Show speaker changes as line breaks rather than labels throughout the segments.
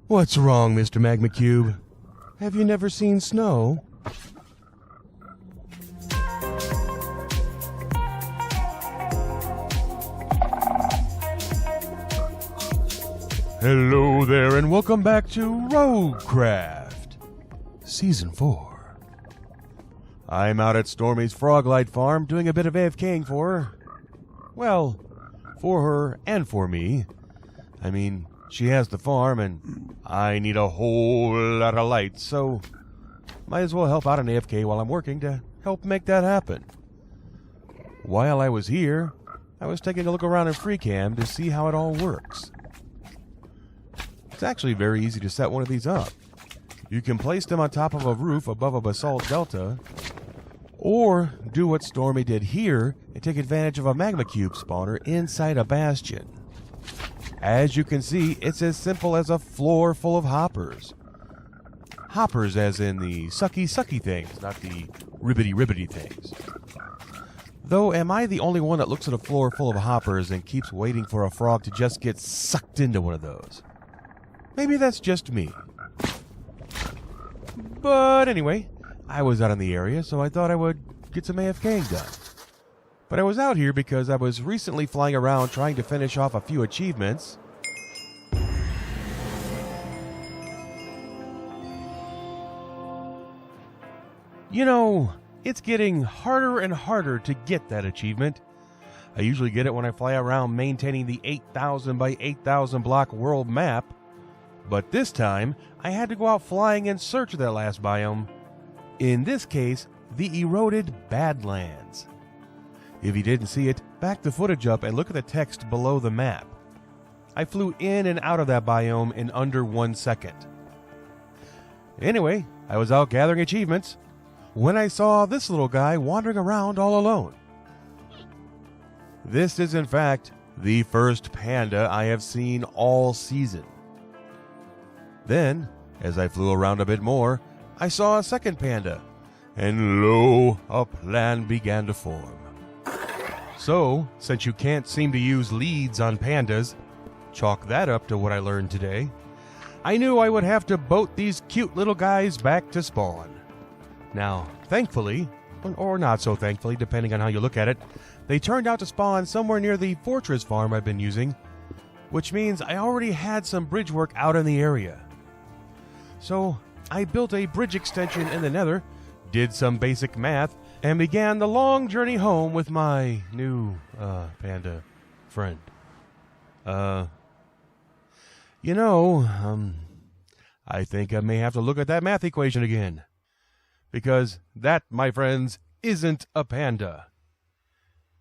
What's wrong, Mr. Magma Cube? Have you never seen snow? Hello there, and welcome back to Roguecraft, Season 4. I'm out at Stormy's Froglight Farm doing a bit of AFKing for her. Well, for her and for me. I mean, she has the farm, and I need a whole lot of light, so might as well help out on AFK while I'm working to help make that happen. While I was here, I was taking a look around in FreeCam to see how it all works. It's actually very easy to set one of these up. You can place them on top of a roof above a basalt delta, or do what Stormy did here and take advantage of a magma cube spawner inside a bastion. As you can see, it's as simple as a floor full of hoppers. Hoppers as in the sucky things, not the ribbity things. Though, am I the only one that looks at a floor full of hoppers and keeps waiting for a frog to just get sucked into one of those? Maybe that's just me. But anyway, I was out in the area, so I thought I would get some AFKing done. But I was out here because I was recently flying around trying to finish off a few achievements. You know, it's getting harder and harder to get that achievement. I usually get it when I fly around maintaining the 8,000 by 8,000 block world map. But this time, I had to go out flying in search of that last biome. In this case, the eroded Badlands. If you didn't see it, back the footage up and look at the text below the map. I flew in and out of that biome in under 1 second. Anyway, I was out gathering achievements when I saw this little guy wandering around all alone. This is in fact the first panda I have seen all season. Then, as I flew around a bit more, I saw a second panda, and lo, a plan began to form. So, since you can't seem to use leads on pandas, chalk that up to what I learned today, I knew I would have to boat these cute little guys back to spawn. Now, thankfully, or not so thankfully, depending on how you look at it, they turned out to spawn somewhere near the fortress farm I've been using, which means I already had some bridge work out in the area. So, I built a bridge extension in the Nether, did some basic math, and began the long journey home with my new, panda friend. I think I may have to look at that math equation again. Because that, my friends, isn't a panda.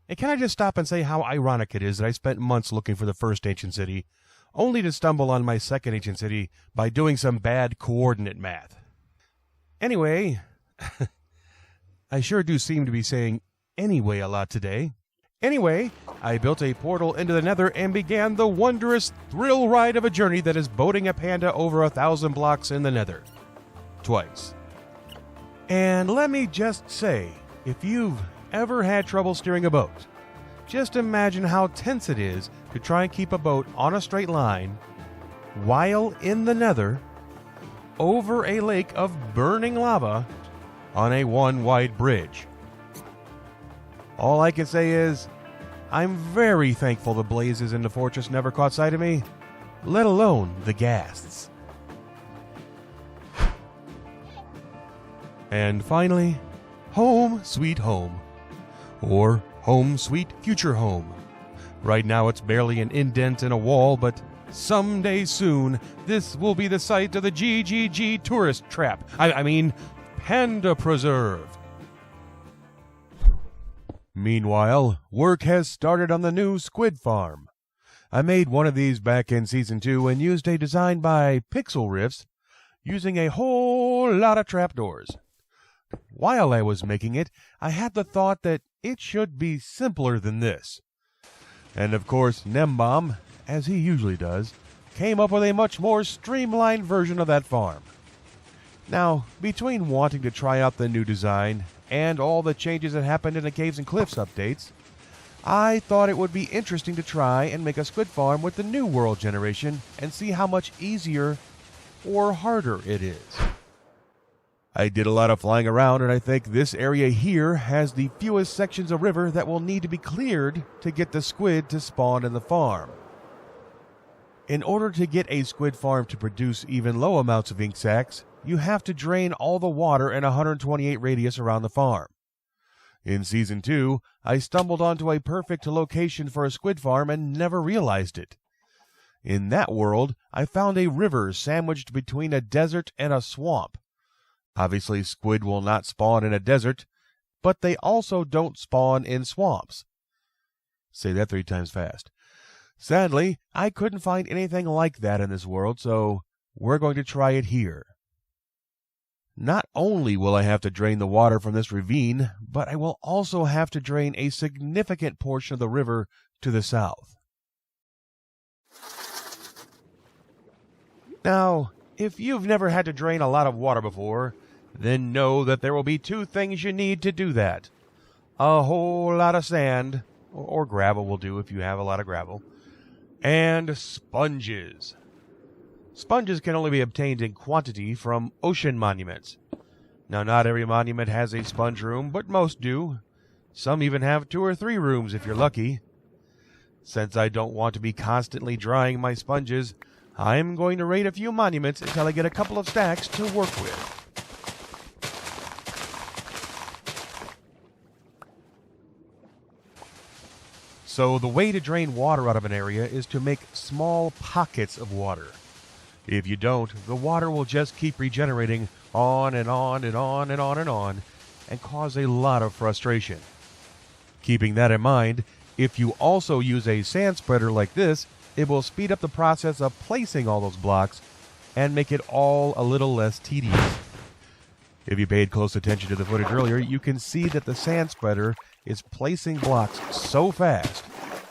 And can I just stop and say how ironic it is that I spent months looking for the first ancient city, only to stumble on my second ancient city by doing some bad coordinate math. Anyway, I sure do seem to be saying anyway a lot today. Anyway, I built a portal into the Nether and began the wondrous thrill ride of a journey that is boating a panda over 1,000 blocks in the Nether. Twice. And let me just say, if you've ever had trouble steering a boat, just imagine how tense it is to try and keep a boat on a straight line while in the Nether over a lake of burning lava on a one-wide bridge. All I can say is, I'm very thankful the blazes in the fortress never caught sight of me, let alone the ghasts. And finally, home sweet home. Or home sweet future home. Right now it's barely an indent in a wall, but someday soon this will be the site of the GGG tourist trap. I mean, Panda Preserve. Meanwhile, work has started on the new Squid Farm. I made one of these back in Season 2 and used a design by Pixel Riffs using a whole lot of trapdoors. While I was making it, I had the thought that it should be simpler than this. And of course, Nembomb, as he usually does, came up with a much more streamlined version of that farm. Now, between wanting to try out the new design and all the changes that happened in the Caves and Cliffs updates, I thought it would be interesting to try and make a Squid Farm with the new world generation and see how much easier or harder it is. I did a lot of flying around, and I think this area here has the fewest sections of river that will need to be cleared to get the squid to spawn in the farm. In order to get a squid farm to produce even low amounts of ink sacs, you have to drain all the water in a 128 radius around the farm. In Season 2, I stumbled onto a perfect location for a squid farm and never realized it. In that world, I found a river sandwiched between a desert and a swamp. Obviously, squid will not spawn in a desert, but they also don't spawn in swamps. Say that 3 times fast. Sadly, I couldn't find anything like that in this world, so we're going to try it here. Not only will I have to drain the water from this ravine, but I will also have to drain a significant portion of the river to the south. Now, if you've never had to drain a lot of water before, then know that there will be 2 things you need to do that. A whole lot of sand, or gravel will do if you have a lot of gravel, and sponges. Sponges can only be obtained in quantity from ocean monuments. Now, not every monument has a sponge room, but most do. Some even have 2 or 3 rooms if you're lucky. Since I don't want to be constantly drying my sponges, I'm going to raid a few monuments until I get a couple of stacks to work with. So the way to drain water out of an area is to make small pockets of water. If you don't, the water will just keep regenerating on and on and on and on and on, and cause a lot of frustration. Keeping that in mind, if you also use a sand spreader like this, it will speed up the process of placing all those blocks and make it all a little less tedious. If you paid close attention to the footage earlier, you can see that the sand spreader is placing blocks so fast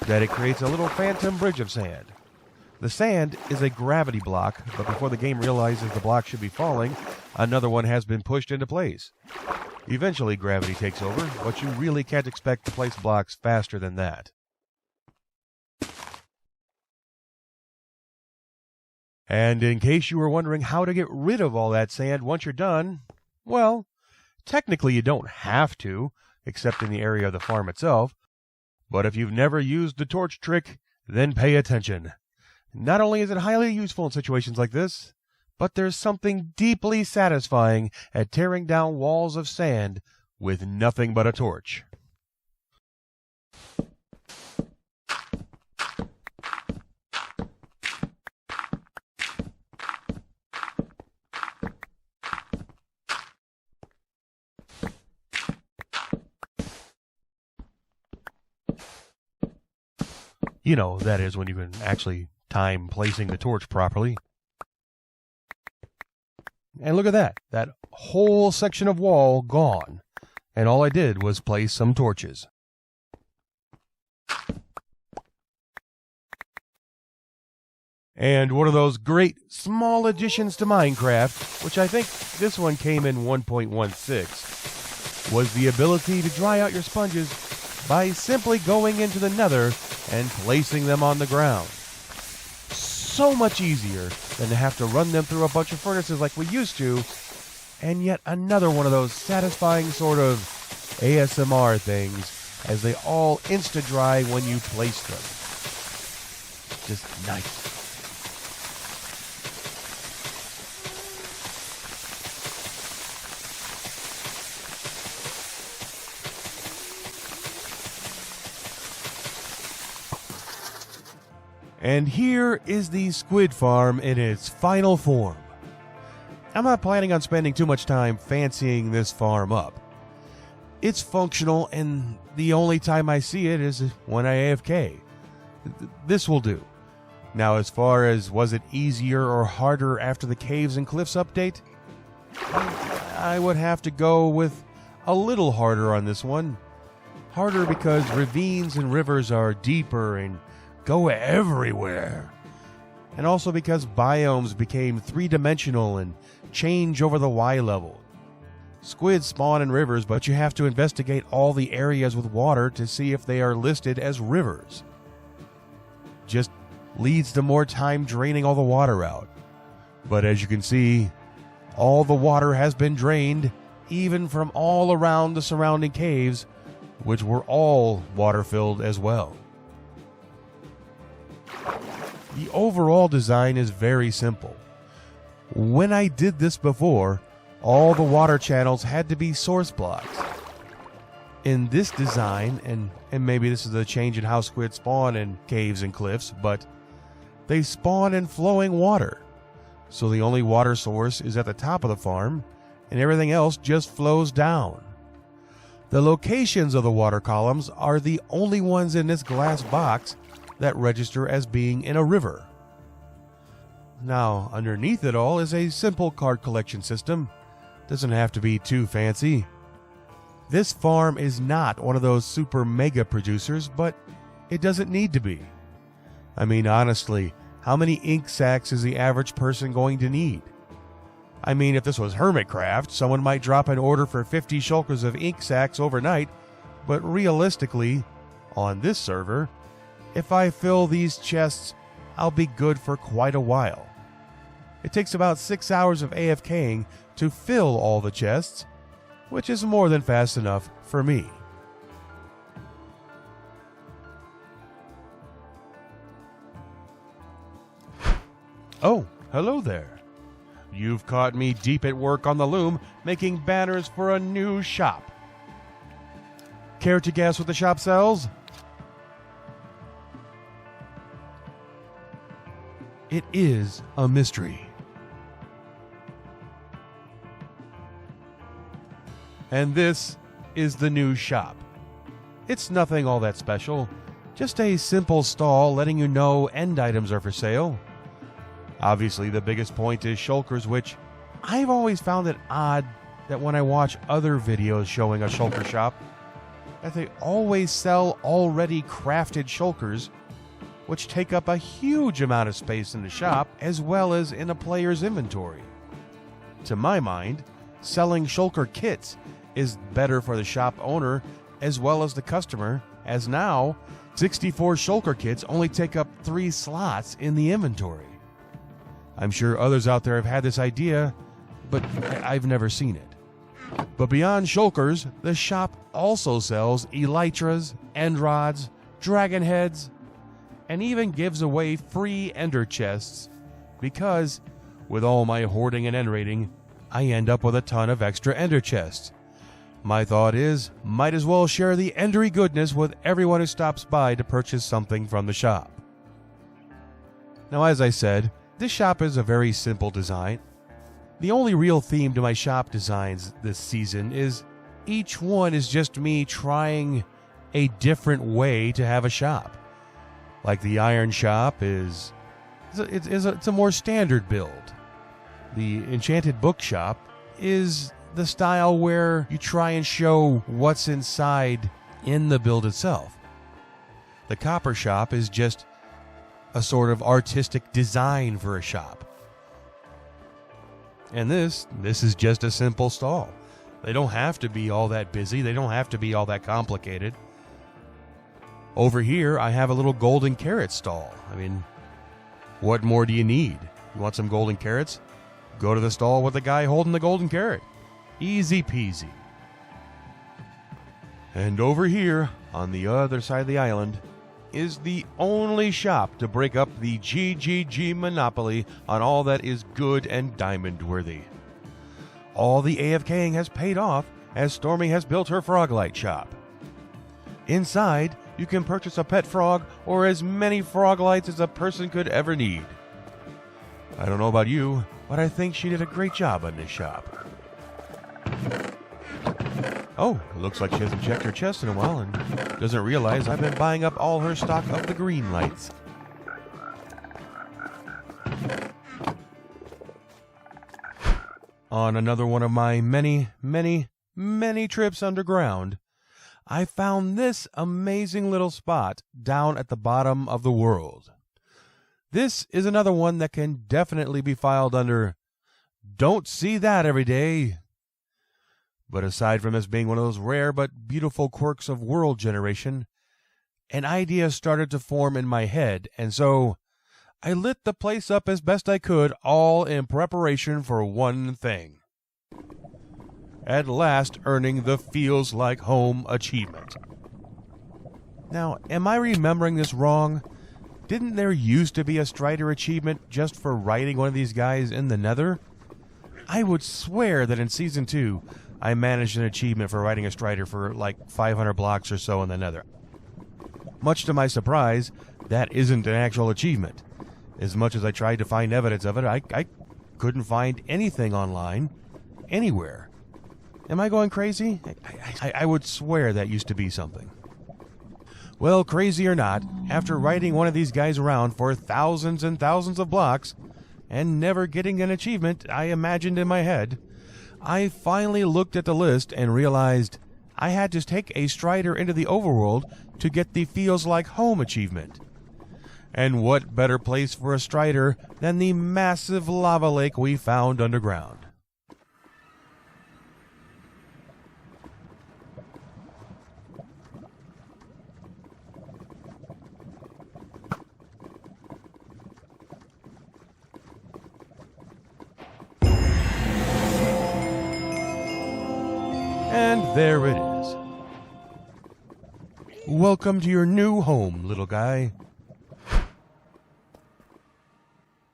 that it creates a little phantom bridge of sand. The sand is a gravity block, but before the game realizes the block should be falling, another one has been pushed into place. Eventually gravity takes over, but you really can't expect to place blocks faster than that. And in case you were wondering how to get rid of all that sand once you're done, well, technically you don't have to, except in the area of the farm itself. But if you've never used the torch trick, then pay attention. Not only is it highly useful in situations like this, but there's something deeply satisfying at tearing down walls of sand with nothing but a torch. You know, that is when you can actually time placing the torch properly. And look at that. That whole section of wall gone. And all I did was place some torches. And one of those great small additions to Minecraft, which I think this one came in 1.16, was the ability to dry out your sponges by simply going into the Nether and placing them on the ground. So much easier than to have to run them through a bunch of furnaces like we used to, and yet another one of those satisfying sort of ASMR things as they all insta-dry when you place them. Just nice. And here is the squid farm in its final form. I'm not planning on spending too much time fancying this farm up. It's functional, and the only time I see it is when I AFK. This will do. Now, as far as was it easier or harder after the Caves and Cliffs update, I would have to go with a little harder on this one. Harder because ravines and rivers are deeper and go everywhere. And also because biomes became 3-dimensional and change over the Y level. Squids spawn in rivers, but you have to investigate all the areas with water to see if they are listed as rivers. Just leads to more time draining all the water out. But as you can see, all the water has been drained, even from all around the surrounding caves, which were all water-filled as well. The overall design is very simple. When I did this before, all the water channels had to be source blocks. In this design, and maybe this is a change in how squid spawn in caves and cliffs, but they spawn in flowing water. So the only water source is at the top of the farm, and everything else just flows down. The locations of the water columns are the only ones in this glass box that register as being in a river. Now, underneath it all is a simple card collection system. Doesn't have to be too fancy. This farm is not one of those super mega producers, but it doesn't need to be. I mean, honestly, how many ink sacs is the average person going to need? I mean, if this was Hermitcraft, someone might drop an order for 50 shulkers of ink sacs overnight, but realistically, on this server, if I fill these chests, I'll be good for quite a while. It takes about 6 hours of AFKing to fill all the chests, which is more than fast enough for me. Oh, hello there. You've caught me deep at work on the loom, making banners for a new shop. Care to guess what the shop sells? It is a mystery. And this is the new shop. It's nothing all that special, just a simple stall letting you know end items are for sale. Obviously, the biggest point is shulkers, which I've always found it odd that when I watch other videos showing a shulker shop, that they always sell already crafted shulkers, which take up a huge amount of space in the shop as well as in a player's inventory. To my mind, selling shulker kits is better for the shop owner as well as the customer, as now 64 shulker kits only take up 3 slots in the inventory. I'm sure others out there have had this idea, but I've never seen it. But beyond shulkers, the shop also sells elytras, end rods, dragon heads, and even gives away free ender chests because, with all my hoarding and end raiding, I end up with a ton of extra ender chests. My thought is, might as well share the endery goodness with everyone who stops by to purchase something from the shop. Now, as I said, this shop is a very simple design. The only real theme to my shop designs this season is each one is just me trying a different way to have a shop. Like the iron shop it's a more standard build. The enchanted bookshop is the style where you try and show what's inside in the build itself. The copper shop is just a sort of artistic design for a shop. And this is just a simple stall. They don't have to be all that busy. They don't have to be all that complicated. Over here, I have a little golden carrot stall. I mean, what more do you need? You want some golden carrots? Go to the stall with the guy holding the golden carrot. Easy peasy. And over here, on the other side of the island, is the only shop to break up the GGG monopoly on all that is good and diamond worthy. All the AFKing has paid off as Stormy has built her froglight shop. Inside, you can purchase a pet frog or as many froglights as a person could ever need. I don't know about you, but I think she did a great job on this shop. Oh, it looks like she hasn't checked her chest in a while and doesn't realize I've been buying up all her stock of the green lights. On another one of my many, many, many trips underground, I found this amazing little spot down at the bottom of the world. This is another one that can definitely be filed under "Don't see that every day." But aside from this being one of those rare but beautiful quirks of world generation, an idea started to form in my head, and so I lit the place up as best I could, all in preparation for one thing. At last earning the Feels Like Home achievement. Now, am I remembering this wrong? Didn't there used to be a Strider achievement just for riding one of these guys in the Nether? I would swear that in Season 2, I managed an achievement for riding a Strider for like 500 blocks or so in the Nether. Much to my surprise, that isn't an actual achievement. As much as I tried to find evidence of it, I couldn't find anything online, anywhere. Am I going crazy? I would swear that used to be something. Well, crazy or not, after riding one of these guys around for thousands and thousands of blocks, and never getting an achievement I imagined in my head, I finally looked at the list and realized I had to take a Strider into the overworld to get the Feels Like Home achievement. And what better place for a Strider than the massive lava lake we found underground? And there it is. Welcome to your new home, little guy.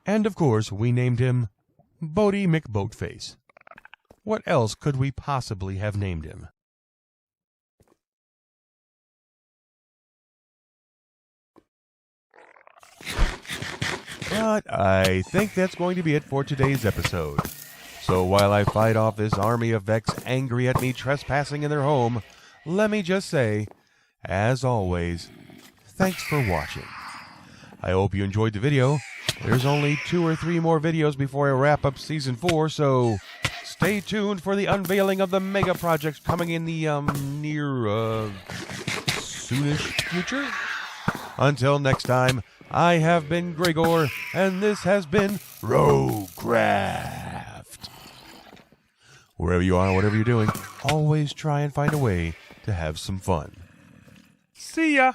And of course, we named him Bodie McBoatface. What else could we possibly have named him? But I think that's going to be it for today's episode. So while I fight off this army of Vex angry at me trespassing in their home, let me just say, as always, thanks for watching. I hope you enjoyed the video. There's only 2 or 3 more videos before I wrap up Season 4, so stay tuned for the unveiling of the mega projects coming in the, soonish future. Until next time, I have been Gragore, and this has been Roguecraft. Wherever you are, whatever you're doing, always try and find a way to have some fun. See ya!